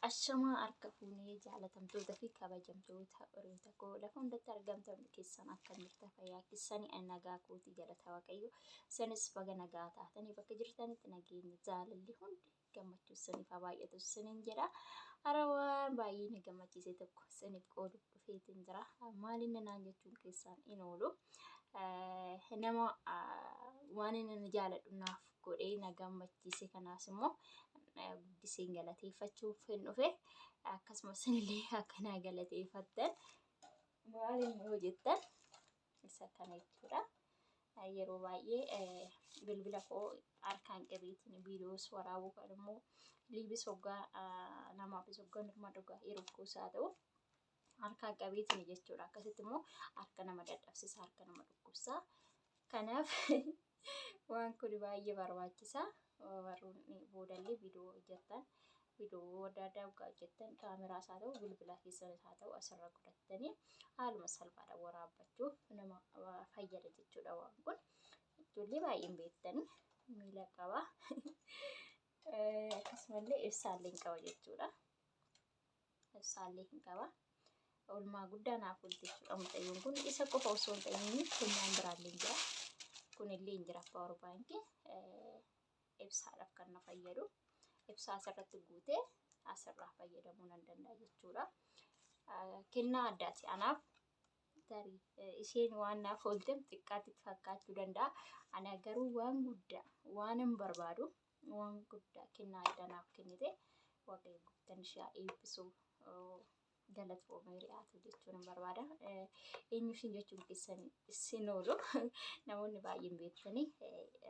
Ashamaa harka fuunee jaalatamtoota fi kabajamtoota hiriyoota koo lafa hundatti argamtan keessan akka mirta fayyaa keessanii nagaa kootii galata waaqayyo sanis baga nagaa taatanii bakka jirtanitti nageenya jaalalli hundi gammachuu saniif baay'atu saniin jedha. Arawaan baay'ee na gammachiise tokko saniif qooduuf dhufeetiin jira. Maaliin naan jechuun keessaan hin oolu. Nama waan inni jaaladhu naaf godhee na gammachiise kanaas immoo guddiseen galateeffachuuf hin dhufe akkasumas illee akka na galateeffattan maaliin yoo jettan isa kana jechuudha. Yeroo baay'ee bilbila koo harkaan qabeetiin viidiyoos waraabuu kan immoo liibis hoggaa namaafis hoggaa nurma dhugaa yeroo kuusaa ta'u harkaan qabeetiin jechuudha. Akkasitti immoo harka nama dadhabsiisa harka nama dhukkubsaa. Kanaaf waan kun baay'ee barbaachisaa. Warroonni boodallee viidiyoo hojjetan viidiyoo adda addaa hojjetan kaameraa isaa ta'u bilbila keessan isaa ta'u asirra godhattanii haaluma salphaadhaan waraabbachuuf nama fayyada jechuudha. Waan kun ijoollee baay'een beektanii miila qaba akkasumallee ibsaallee hin qaba jechuudha. Ibsaallee hin qaba. Oolmaa guddaa naaf oolti jechuudha. Mucayyoon kun isa qofa osoo hin ta'in kennaan biraallee jira. Kunillee hin jira paawar baankii ibsaadhaaf kan na fayyadu. Ibsaa asirratti guutee asirraa fayyadamuu nan danda'a jechuudha. Kennaa addaati anaaf tarii isheen waan naaf oolteef xiqqaatti fakkaachuu danda'a. Ana garuu waan guddaa waan hin barbaadu waan guddaa kennaa addaa naaf kennite waaqayyo guddaan ishee eebbisu galatoomee ri'aatu jechuun barbaada. Eenyushin jechuun keessan isin oolu namoonni baay'een beektanii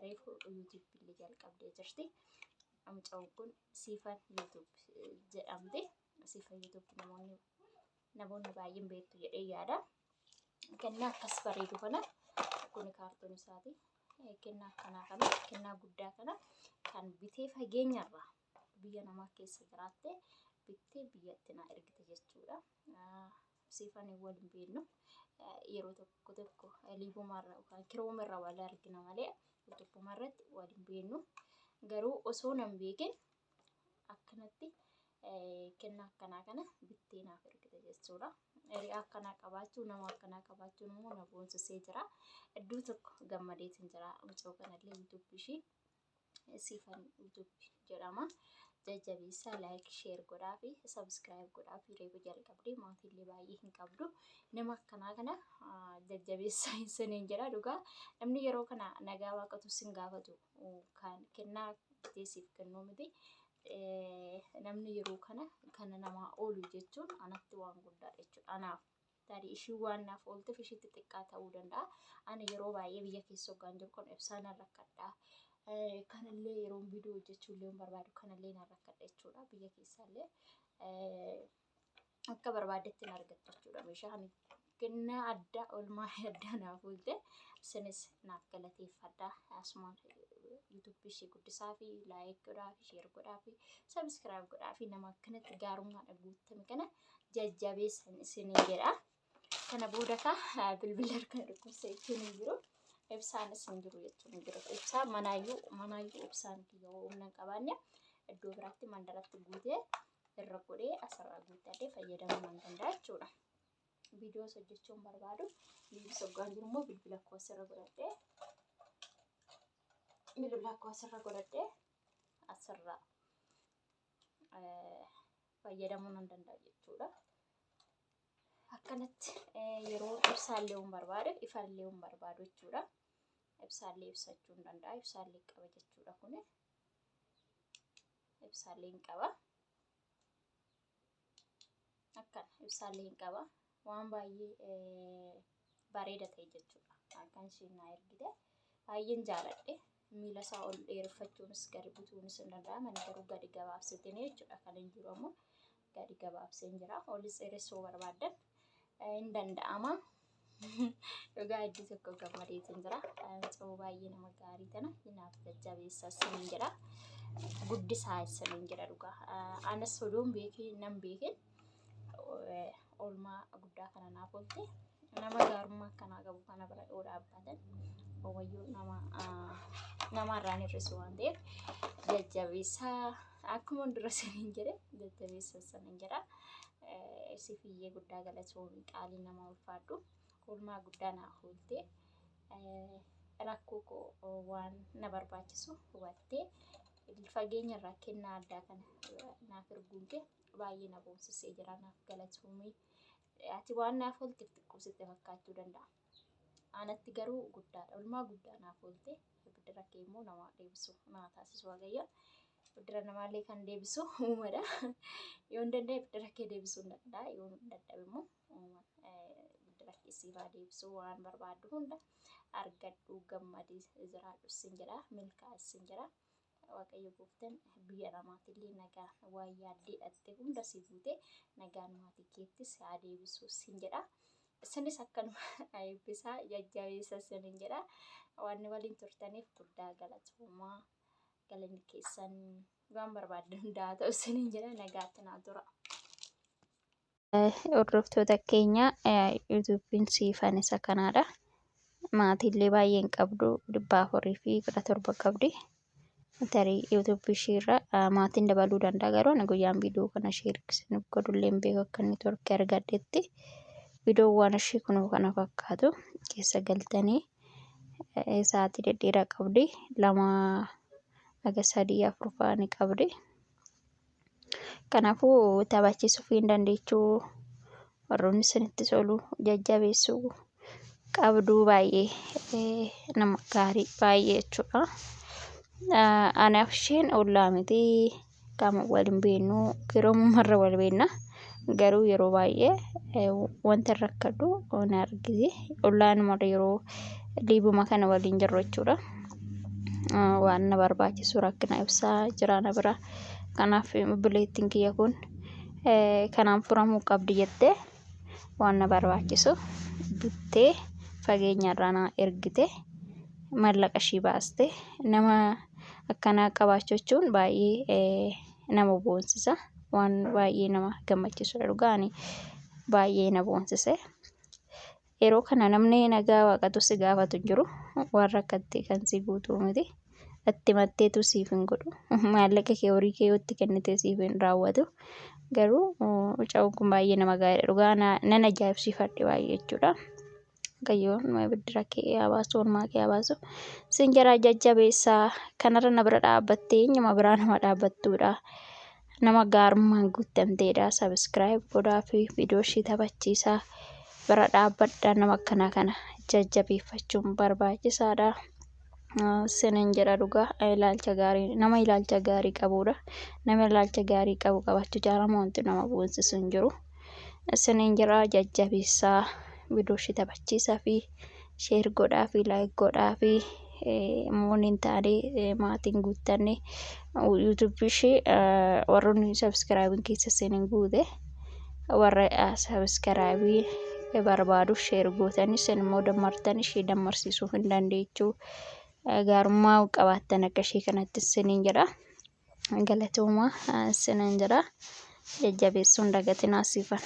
reefu YouTube illee jalqabdee jirti. Mucaan kun Siifan YouTube jedhamti. Siifan YouTube namoonni baay'een beektu jedhee yaada. Kennaa akkas bareedu kana kun kaartoon isaati. Kennaa akkanaa kana kennaa guddaa kana kan bitee fageenyarraa biyya namaa keessa jiraatte bittee biyyatti na ergite jechuudha. Siifan waliin beeknu yeroo tokko liibumarra yookaan kiroomirra wal argina malee YouTubemarratti waliin beeknu. Garuu osoo nan beekin akkanatti kennaa akkanaa kana bittee naaf ergite jechuudha. Akkanaa qabaachuu nama akkanaa qabaachuun immoo na boonsisee jira. Iddoo tokko gammadeetiin jira. Mucaa kanallee YouTube ishii Siifan YouTube jedhama. Jajjabeessaa like share godhaa fi subscribe godhaa fi reefu jalqabdee maatiillee baay'ee hin qabdu. Nama akkanaa kana jajjabeessaa isiniin jedha dhugaa. Namni yeroo kana nagaa waaqatu sin gaafatu kan kennaa teessiif kennuu miti. Namni yeroo kana namaa oolu jechuun anatti waan guddaa jechuudha. Anaaf tarii ishii waan naaf oolteef ishiitti xiqqaa ta'uu danda'a. Ani yeroo baay'ee biyya keessa hoggaan jiru kun ibsaan rakkadhaa. Kanallee yeroo viidiyoo hojjechuullee barbaadu kanallee na rakkadha jechuudha. Biyya keessallee akka barbaadetti na argattu jechuudha. Meeshaan kennaa addaa oolmaa addaa naaf oolte isinis naaf galateeffadhaa. Asumaan YouTube ishee guddisaa fi like godhaa fi share godhaa fi subscribe godhaa fi nama akkanatti gaarummaadhaan guutame kana jajjabeessan isiniin jedha. Kana booda bilbila harkaan dhukkubsa jechuun hin jiru. Ibsaanis hin jiru jechuun hin jiru. Ibsaa manaayyuu ibsaan yoo humna qabaanne iddoo biraatti mandaratti guutee irra godhee asirraa guuttadhee fayyadamuu nan danda'a jechuudha. Viidiyoos hojjechuun barbaadu liibis hoggaan jiru immoo bilbila koo asirra godhadhee asirraa fayyadamuu nan danda'a jechuudha. Akkanatti yeroo ibsaallee hin barbaadu ifallee hin barbaadu jechuudha. Ibsaallee ibsachuu hin danda'a. Ibsaallee qaba jechuudha kuni. Ibsaallee hin qaba. Akkana ibsaallee hin qaba. Waan baay'ee bareeda ta'e jechuudha. Akkan isheen na ergite baay'een jaaladhe. Miila isaa ol dheereffachuunis gadi butuunis hin danda'ama. Ani garuu gadi gabaabsitanii jechuudha. Kan hin jiru ammoo gadi gabaabsee hin jira. Olis dheeressuu barbaaddan hin danda'ama. Dhugaa iddoo tokko gammadeetiin jira. Mucaa baay'ee nama gaarii tana naaf jajjabeessaa isiniin jedha. Guddisaa isiniin jedha dhugaa. Anas odoon beekin nan beekin oolmaa guddaa kana naaf oolte nama gaarummaa akkanaa qabu kana bira yoo dhaabbatan wayyuu nama irraan hir'isu waan ta'eef jajjabeessaa akkuma dura saniin jedhe jajjabeessaa saniin jedha. Sifiyyee guddaa galatoomii qaalii nama ulfaadhu oolmaa guddaa naaf ooltee rakkoo koo waan na barbaachisu hubattee fageenya irraa kennaa addaa kana naaf erguun kee baay'ee na boonsisee jira. Naaf galatoomii ati waan naaf oolteef xiqqoo sitti fakkaachuu danda'a. Anatti garuu guddaadha. Oolmaa guddaa naaf ooltee biddira kee immoo nama deebisu naa taasisu Waaqayyo. Biddira namaallee kan deebisu uumadha. Yoo hin danda'e biddira kee deebisuu hin danda'a. Yoo hin dadhabe immoo biddira kee siifaa deebisuu waan barbaaddu hunda argadhu gammadii jiraadhu sin jedha. Milkaa'es sin jedha. Waaqayyo gooftaan biyya namaatillee nagaa waan yaaddee dhatte hunda si guute nagaan maatii keettis haa deebisu sin jedha. Isinis akkanuma eebbisaa jajjabeessaa sin jedha. Waan waliin turtaniif guddaa galatoomaa. Galanni keessan waan barbaaddan hundaa ta'u sin jedha. Nagaatti naa tura. Hordoftoota keenya yuutuubiin siifan isa kanaadha. Maatiillee baay'een qabdu 417 qabdi. Tarii yuutuubii isheerra maatiin dabaluu danda'a garuu ani guyyaan viidiyoo kana sheerkisanii godhullee hin beeku akka inni torkee argadhetti viidiyoo waan ishee kun kana fakkaatu keessa galtanii sa'aatii dhedheeraa qabdi 2-3-4 fa'aa ni qabdi. Kanaafuu taphachiisuu fi dandeechuu warroonni isinitti tolu jajjabeessuu qabdu baay'ee nama gaarii baay'ee jechuudha. Anaaf isheen ollaa miti qaama waliin beeknu yeroo marra wal beekna garuu yeroo baay'ee wanta rakkadhu na argite ollaan marra yeroo liibuma kana waliin jirru jechuudha. Waan na barbaachisu rakkina ibsaa jira na bira. Kanaaf buleettiin kiyya kun kanaan furamuu qabdi jettee waan na barbaachisu bittee fageenyarraa na ergite mallaqa ishii baaste nama akkanaa qabaachuun baay'ee nama boonsisa waan baay'ee nama gammachiisudha. Dhugaani baay'ee na boonsise. Yeroo kana namni nagaa waaqatu si gaafatu jiru waan rakkatti kan si guutuu miti. Itti matteetu siif hin godhu. Maallaqa kee horii kee itti kennitee siif hin raawwatu. Garuu mucaan kun baay'ee nama gaariidha. Dhugaa nan ajaa'ibsiifadhe baay'ee jechuudha. Waaqayyoon biddira kee haa baasu oolmaa kee haa baasu. Sin jara jajjabeessaa kanarra na bira dhaabbattee eenyuma biraa nama dhaabbattuudha. Nama gaarummaan guutamteedha. Sabiskiraayib godhaa fi viidiyoo ishee taphachiisaa bira dhaabbadhaa. Nama akkanaa kana jajjabeeffachuun barbaachisaadha. Sinin jedha dhugaa ilaalcha gaarii nama ilaalcha gaarii qabudha. Nama ilaalcha gaarii qabu qabaachuu jaalama wanti nama boonsisu hin jiru. Sinin jedha jajjabeessaa viidiyoo ishee taphachiisaa fi sheer godhaa fi laayik godhaa fi mooniin taanee maatiin guuttanne yuutuubii ishee warroonni sabiskiraayibiin keessa sinin guute warra sabiskiraayibii barbaadu sheer gootanii sin immoo dammartanii ishee dammarsiisuu hin dandeechuu. Gaarummaa qabaattan akka ishee kanatti sinin jedha. Galatoomaa sinin jedha. Jajjabeessuun dagatiin asiifan.